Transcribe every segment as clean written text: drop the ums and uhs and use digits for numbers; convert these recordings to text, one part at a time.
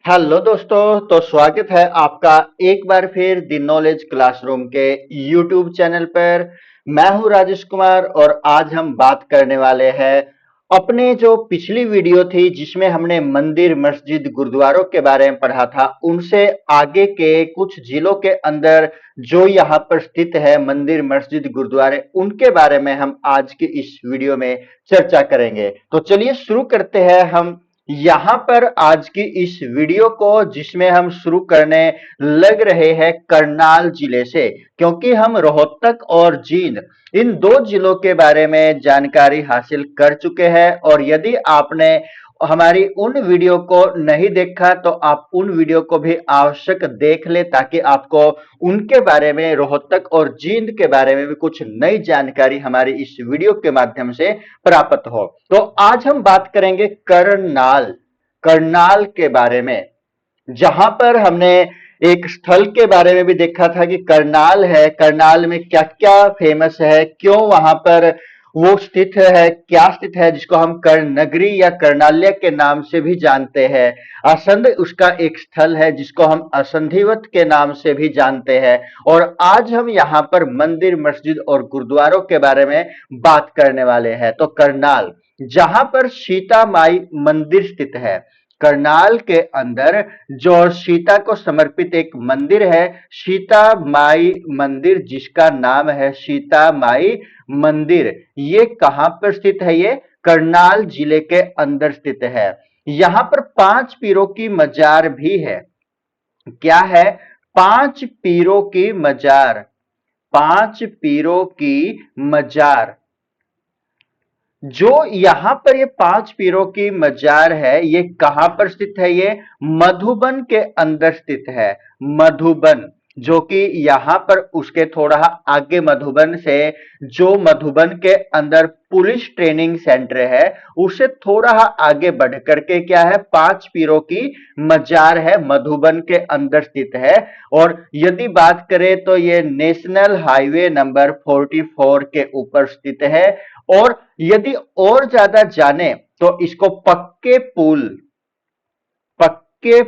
Hello दोस्तों, तो स्वागत है आपका एक बार फिर दी नॉलेज क्लासरूम के यूट्यूब चैनल पर। मैं हूं राजेश कुमार और आज हम बात करने वाले हैं अपने जो पिछली वीडियो थी जिसमें हमने मंदिर, मस्जिद, गुरुद्वारों के बारे में पढ़ा था, उनसे आगे के कुछ जिलों के अंदर जो यहाँ पर स्थित है मंदिर, मस्जिद, गुरुद्वारे, उनके बारे में हम आज की इस वीडियो में चर्चा करेंगे। तो चलिए शुरू करते हैं हम यहाँ पर आज की इस वीडियो को, जिसमें हम शुरू करने लग रहे हैं करनाल जिले से, क्योंकि हम रोहतक और जींद इन दो जिलों के बारे में जानकारी हासिल कर चुके हैं। और यदि आपने हमारी उन वीडियो को नहीं देखा तो आप उन वीडियो को भी आवश्यक देख ले, ताकि आपको उनके बारे में, रोहतक और जींद के बारे में भी कुछ नई जानकारी हमारी इस वीडियो के माध्यम से प्राप्त हो। तो आज हम बात करेंगे करनाल, करनाल के बारे में, जहां पर हमने एक स्थल के बारे में भी देखा था कि करनाल है, करनाल में क्या क्या फेमस है, क्यों वहां पर वो स्थित है, क्या स्थित है, जिसको हम कर्ण नगरी या कर्णालय के नाम से भी जानते हैं। असंध उसका एक स्थल है जिसको हम असंधिवत के नाम से भी जानते हैं। और आज हम यहाँ पर मंदिर, मस्जिद और गुरुद्वारों के बारे में बात करने वाले हैं। तो करनाल, जहां पर सीता माई मंदिर स्थित है, करनाल के अंदर जो सीता को समर्पित एक मंदिर है, सीता माई मंदिर, जिसका नाम है सीता माई मंदिर, ये कहां पर स्थित है? ये करनाल जिले के अंदर स्थित है। यहां पर 5 पीरों की मजार भी है। क्या है? 5 पीरों की मजार, 5 पीरों की मजार। जो यहां पर ये 5 पीरों की मजार है, ये कहां पर स्थित है? ये मधुबन के अंदर स्थित है। मधुबन, जो कि यहां पर उसके थोड़ा आगे मधुबन से, जो मधुबन के अंदर पुलिस ट्रेनिंग सेंटर है, उससे थोड़ा आगे बढ़ करके क्या है? 5 पीरों की मजार है, मधुबन के अंदर स्थित है। और यदि बात करें तो ये नेशनल हाईवे नंबर 44 के ऊपर स्थित है। और यदि और ज्यादा जाने तो इसको पक्के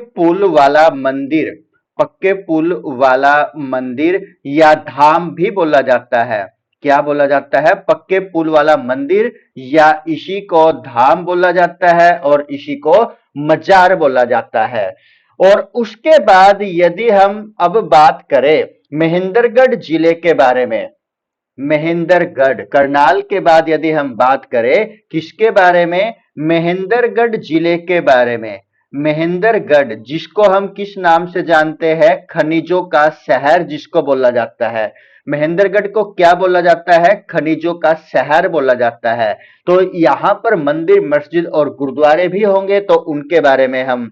पुल वाला मंदिर, पक्के पुल वाला मंदिर या धाम भी बोला जाता है। क्या बोला जाता है? पक्के पुल वाला मंदिर, या इसी को धाम बोला जाता है और इसी को मजार बोला जाता है। और उसके बाद यदि हम अब बात करें महेंद्रगढ़ जिले के बारे में, महेंद्रगढ़, करनाल के बाद यदि हम बात करें किसके बारे में? महेंद्रगढ़ जिले के बारे में। महेंद्रगढ़, जिसको हम किस नाम से जानते हैं? खनिजों का शहर जिसको बोला जाता है। महेंद्रगढ़ को क्या बोला जाता है? खनिजों का शहर बोला जाता है। तो यहां पर मंदिर, मस्जिद और गुरुद्वारे भी होंगे, तो उनके बारे में हम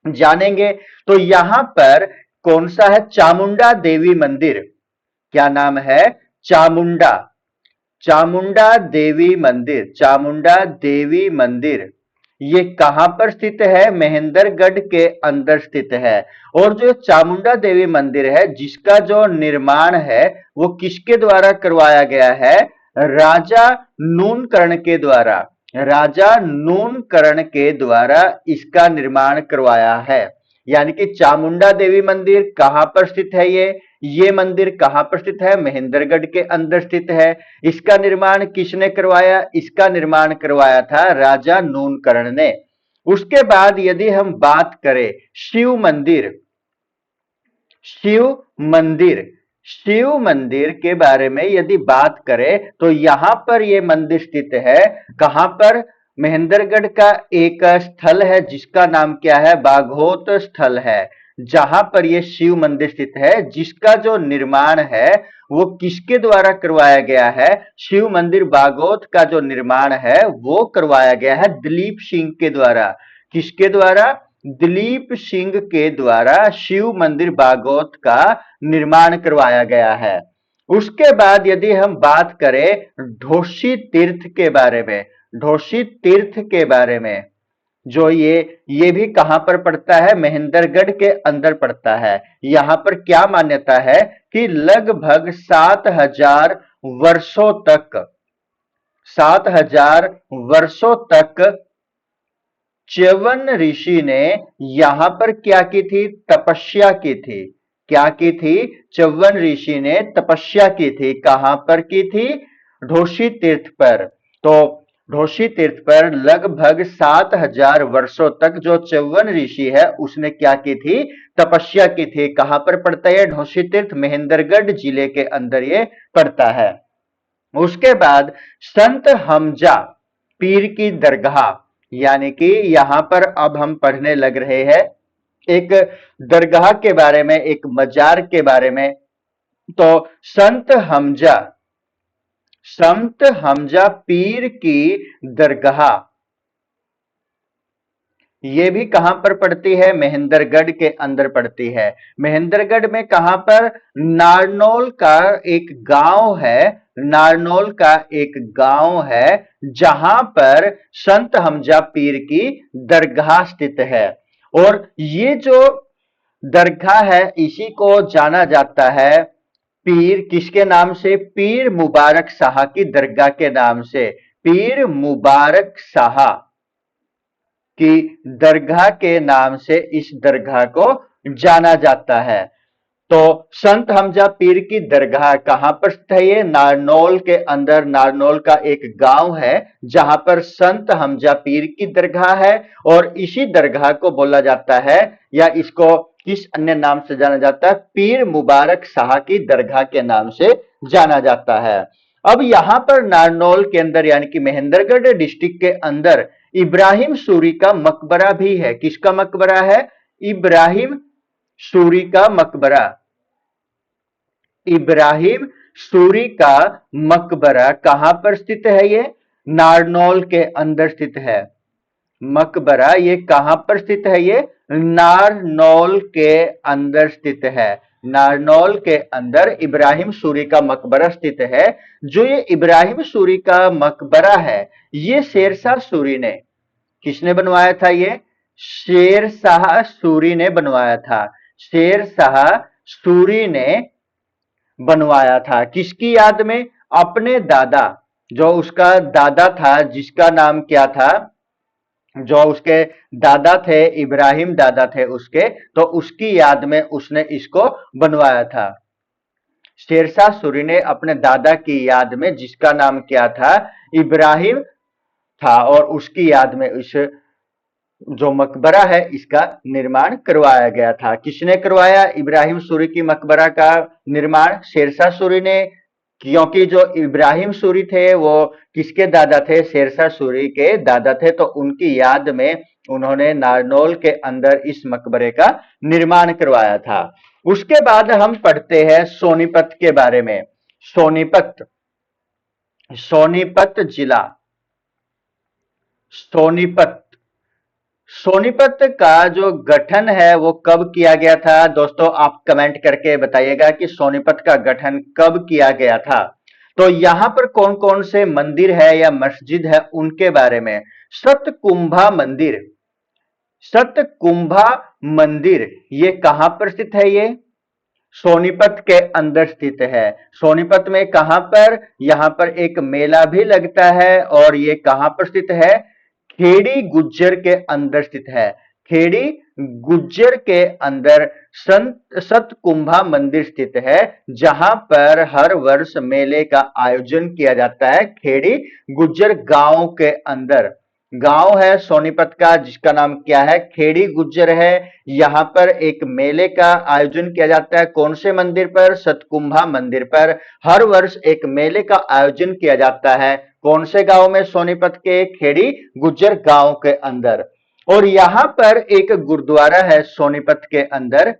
जानेंगे। तो यहां पर कौन सा है? चामुंडा देवी मंदिर। क्या नाम है? चामुंडा, चामुंडा देवी मंदिर, चामुंडा देवी मंदिर। ये कहां पर स्थित है? महेंद्रगढ़ के अंदर स्थित है। और जो चामुंडा देवी मंदिर है, जिसका जो निर्माण है वो किसके द्वारा करवाया गया है? राजा नूनकर्ण के द्वारा, राजा नूनकर्ण के द्वारा इसका निर्माण करवाया है। यानी कि चामुंडा देवी मंदिर कहां पर स्थित है? ये मंदिर कहां पर स्थित है? महेंद्रगढ़ के अंदर स्थित है। इसका निर्माण किसने करवाया? इसका निर्माण करवाया था राजा नूनकर्ण ने। उसके बाद यदि हम बात करें शिव मंदिर, शिव मंदिर, शिव मंदिर के बारे में यदि बात करें तो यहां पर यह मंदिर स्थित है। कहां पर? महेंद्रगढ़ का एक स्थल है जिसका नाम क्या है? बाघोत स्थल है, जहां पर यह शिव मंदिर स्थित है, जिसका जो निर्माण है वो किसके द्वारा करवाया गया है? शिव मंदिर बागोत का जो निर्माण है वो करवाया गया है दिलीप सिंह के द्वारा। किसके द्वारा? दिलीप सिंह के द्वारा शिव मंदिर बागोत का निर्माण करवाया गया है। उसके बाद यदि हम बात करें ढोसी तीर्थ के बारे में, ढोसी तीर्थ के बारे में, जो ये भी कहां पर पड़ता है? महेंद्रगढ़ के अंदर पड़ता है। यहां पर क्या मान्यता है कि लगभग 7,000 वर्षों तक, 7,000 वर्षों तक च्यवन ऋषि ने यहां पर क्या की थी? तपस्या की थी। क्या की थी? च्यवन ऋषि ने तपस्या की थी। कहां पर की थी? ढोशी तीर्थ पर। तो ढोशी तीर्थ पर लगभग 7000 वर्षों तक जो च्यवन ऋषि है उसने क्या की थी? तपस्या की थी। कहां पर पड़ता है ढोशी तीर्थ? महेंद्रगढ़ जिले के अंदर ये पड़ता है। उसके बाद संत हमजा पीर की दरगाह, यानी कि यहां पर अब हम पढ़ने लग रहे हैं एक दरगाह के बारे में, एक मजार के बारे में। तो संत हमजा पीर की दरगाह ये भी कहां पर पड़ती है? महेंद्रगढ़ के अंदर पड़ती है। महेंद्रगढ़ में कहां पर? नारनौल का एक गांव है। नारनौल का एक गांव है जहां पर संत हमजा पीर की दरगाह स्थित है। और ये जो दरगाह है इसी को जाना जाता है पीर किसके नाम से? पीर मुबारक शाह की दरगाह के नाम से। पीर मुबारक शाह की दरगाह के नाम से इस दरगाह को जाना जाता है। तो संत हमजा पीर की दरगाह कहां पर स्थित है? ये नारनौल के अंदर, नारनौल का एक गांव है जहां पर संत हमजा पीर की दरगाह है। और इसी दरगाह को बोला जाता है, या इसको किस अन्य नाम से जाना जाता है? पीर मुबारक शाह की दरगाह के नाम से जाना जाता है। अब यहां पर नारनौल के अंदर यानी कि महेंद्रगढ़ डिस्ट्रिक्ट के अंदर इब्राहिम सूरी का मकबरा भी है। किसका मकबरा है? इब्राहिम सूरी का मकबरा। इब्राहिम सूरी का मकबरा कहां पर स्थित है? ये नारनौल के अंदर स्थित है। मकबरा ये कहां पर स्थित है? ये नारनौल के अंदर स्थित है। नारनौल के अंदर इब्राहिम सूरी का मकबरा स्थित है। जो ये इब्राहिम सूरी का मकबरा है ये शेरशाह सूरी ने, किसने बनवाया था? ये शेरशाह सूरी ने बनवाया था। शेरशाह सूरी ने बनवाया था। किसकी याद में? अपने दादा, जो उसका दादा था जिसका नाम क्या था? जो उसके दादा थे, इब्राहिम दादा थे उसके, तो उसकी याद में उसने इसको बनवाया था। शेरशाह सूरी ने अपने दादा की याद में, जिसका नाम क्या था? इब्राहिम था, और उसकी याद में इस जो मकबरा है इसका निर्माण करवाया गया था। किसने करवाया इब्राहिम सूरी की मकबरा का निर्माण? शेरशाह सूरी ने। क्योंकि जो इब्राहिम सूरी थे वो किसके दादा थे? शेरशाह सूरी के दादा थे। तो उनकी याद में उन्होंने नारनौल के अंदर इस मकबरे का निर्माण करवाया था। उसके बाद हम पढ़ते हैं सोनीपत के बारे में। सोनीपत, सोनीपत जिला, सोनीपत, सोनीपत का जो गठन है वो कब किया गया था? दोस्तों आप कमेंट करके बताइएगा कि सोनीपत का गठन कब किया गया था। तो यहां पर कौन कौन से मंदिर है या मस्जिद है उनके बारे में। सतकुंभा मंदिर, सतकुंभा मंदिर ये कहां पर स्थित है? ये सोनीपत के अंदर स्थित है। सोनीपत में कहां पर? यहां पर एक मेला भी लगता है। और ये कहां पर स्थित है? खेड़ी गुज्जर के अंदर स्थित है। खेड़ी गुज्जर के अंदर संत सतकुंभा मंदिर स्थित है, जहां पर हर वर्ष मेले का आयोजन किया जाता है। खेड़ी गुज्जर गांव के अंदर गांव है सोनीपत का जिसका नाम क्या है? खेड़ी गुज्जर है। यहां पर एक मेले का आयोजन किया जाता है। कौन से मंदिर पर? सतकुंभा मंदिर पर हर वर्ष एक मेले का आयोजन किया जाता है। कौन से गांव में? सोनीपत के खेड़ी गुज्जर गांव के अंदर। और यहां पर एक गुरुद्वारा है सोनीपत के अंदर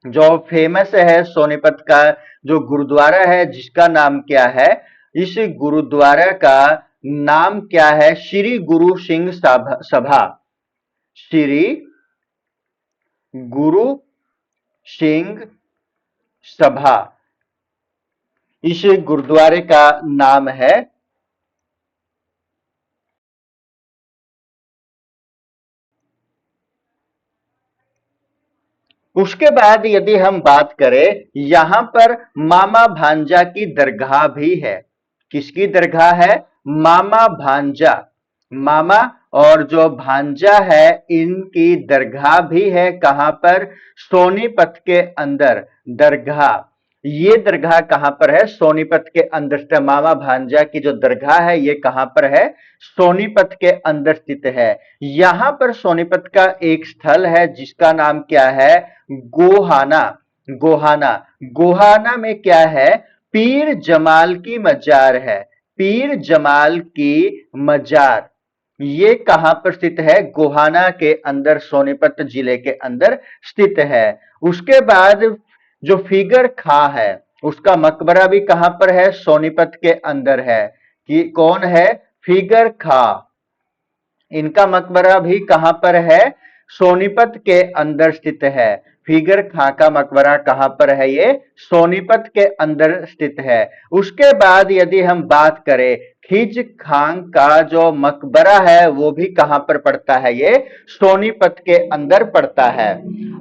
जो फेमस है। सोनीपत का जो गुरुद्वारा है जिसका नाम क्या है? इस गुरुद्वारा का नाम क्या है? श्री गुरु सिंह सभा, श्री गुरु सिंह सभा इस गुरुद्वारे का नाम है। उसके बाद यदि हम बात करें, यहां पर मामा भांजा की दरगाह भी है। किसकी दरगाह है? मामा भांजा, मामा और जो भांजा है इनकी दरगाह भी है। कहां पर? सोनीपत के अंदर दरगाह। ये दरगाह कहां पर है? सोनीपत के अंदर। मामा भांजा की जो दरगाह है ये कहां पर है? सोनीपत के अंदर स्थित है। यहां पर सोनीपत का एक स्थल है जिसका नाम क्या है? गोहाना। गोहाना। गोहाना में क्या है? पीर जमाल की मजार है। पीर जमाल की मजार। ये कहां पर स्थित है? गोहाना के अंदर, सोनीपत जिले के अंदर स्थित है। उसके बाद जो फिगर खां है उसका मकबरा भी कहां पर है? सोनीपत के अंदर है। कि कौन है? फिगर खां। इनका मकबरा भी कहां पर है? सोनीपत के अंदर स्थित है। फिगर खां का मकबरा कहां पर है? ये सोनीपत के अंदर स्थित है। उसके बाद यदि हम बात करें खिज खां का जो मकबरा है वो भी कहां पर पड़ता है? ये सोनीपत के अंदर पड़ता है।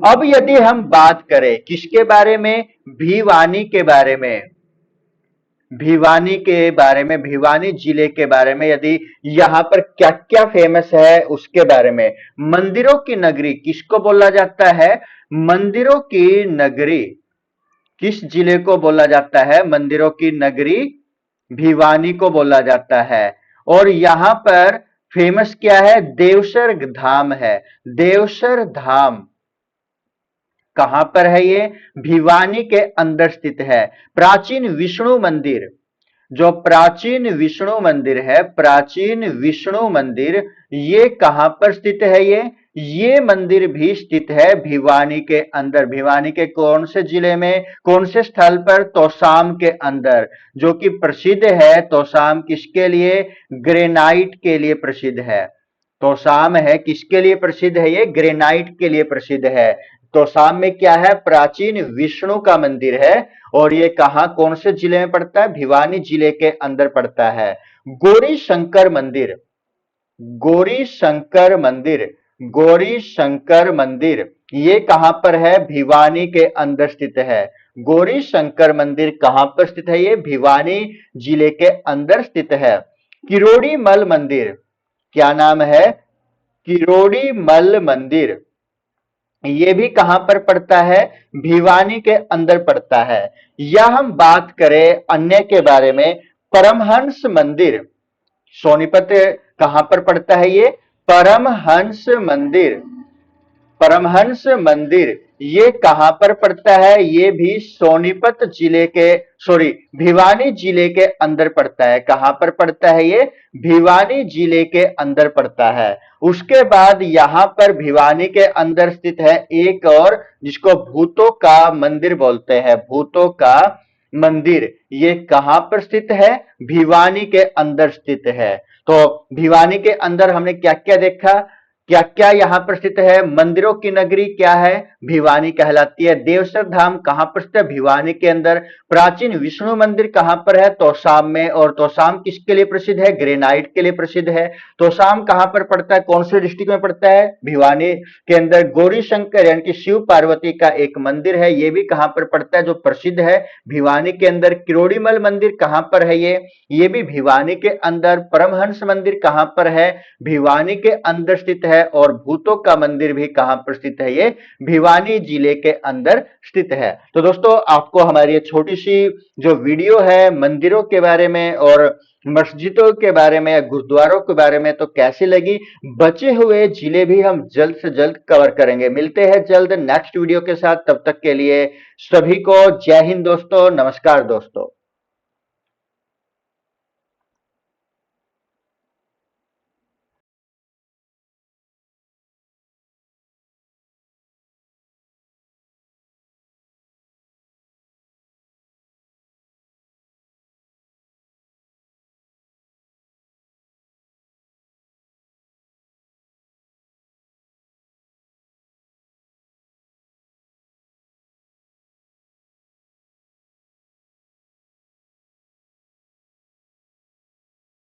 अब यदि हम बात करें किसके बारे में? भिवानी के बारे में। भिवानी के बारे में, भिवानी जिले के बारे में, यदि यहां पर क्या क्या फेमस है उसके बारे में। मंदिरों की नगरी किसको बोला जाता है? मंदिरों की नगरी किस जिले को बोला जाता है? मंदिरों की नगरी भिवानी को बोला जाता है। और यहां पर फेमस क्या है? देवसर धाम है। देवसर धाम कहां पर है? ये भिवानी के अंदर स्थित है। प्राचीन विष्णु मंदिर, जो प्राचीन विष्णु मंदिर है, प्राचीन विष्णु मंदिर, ये कहां पर स्थित है? ये मंदिर भी स्थित है भिवानी के अंदर। भिवानी के कौन से जिले में, कौन से स्थल पर? तोसाम के अंदर, जो कि प्रसिद्ध है। तोसाम किसके लिए? ग्रेनाइट के लिए प्रसिद्ध है। तोसाम है किसके लिए प्रसिद्ध है? ये ग्रेनाइट के लिए प्रसिद्ध है। तोसाम में क्या है? प्राचीन विष्णु का मंदिर है। और ये कहां, कौन से जिले में पड़ता है? भिवानी जिले के अंदर पड़ता है। गौरी शंकर मंदिर, गौरी शंकर मंदिर, गौरी शंकर मंदिर, ये कहां पर है? भिवानी के अंदर स्थित है। गौरी शंकर मंदिर कहां पर स्थित है? ये भिवानी जिले के अंदर स्थित है। किरोड़ी मल मंदिर, क्या नाम है? किरोड़ी मल मंदिर, ये भी कहां पर पड़ता है? भिवानी के अंदर पड़ता है। या हम बात करें अन्य के बारे में, परमहंस मंदिर, सोनीपत कहां पर पड़ता है? ये परमहंस मंदिर, परमहंस मंदिर, ये कहां पर पड़ता है? ये भी सोनीपत जिले के, सॉरी, भिवानी जिले के अंदर पड़ता है। कहां पर पड़ता है? ये भिवानी जिले के अंदर पड़ता है। उसके बाद यहां पर भिवानी के अंदर स्थित है एक और, जिसको भूतों का मंदिर बोलते हैं। भूतों का मंदिर, ये कहां पर स्थित है? भिवानी के अंदर स्थित है। तो भिवानी के अंदर हमने क्या क्या देखा, क्या क्या यहां पर स्थित है? मंदिरों की नगरी क्या है? भिवानी कहलाती है। देवसर धाम कहां पर स्थित है? भिवानी के अंदर। प्राचीन विष्णु मंदिर कहां पर है? तोसाम में। और तोसाम किसके लिए प्रसिद्ध है? ग्रेनाइट के लिए प्रसिद्ध है। तोसाम कहां पर पड़ता है? कौन से डिस्ट्रिक्ट में पड़ता है? भिवानी के अंदर। गौरी शंकर यानी कि शिव पार्वती का एक मंदिर है, ये भी कहां पर पड़ता है? जो प्रसिद्ध है भिवानी के अंदर। किरोड़ीमल मंदिर कहां पर है? ये भी भिवानी के अंदर। परमहंस मंदिर कहां पर है? भिवानी के अंदर स्थित है। और भूतों का मंदिर भी कहां पर स्थित है? ये भिवानी जिले के अंदर स्थित है। तो दोस्तों, आपको हमारी ये छोटी सी जो वीडियो है मंदिरों के बारे में और मस्जिदों के बारे में, गुरुद्वारों के बारे में, तो कैसी लगी? बचे हुए जिले भी हम जल्द से जल्द कवर करेंगे। मिलते हैं जल्द नेक्स्ट वीडियो के साथ। तब तक के लिए सभी को जय हिंद दोस्तों, नमस्कार दोस्तों।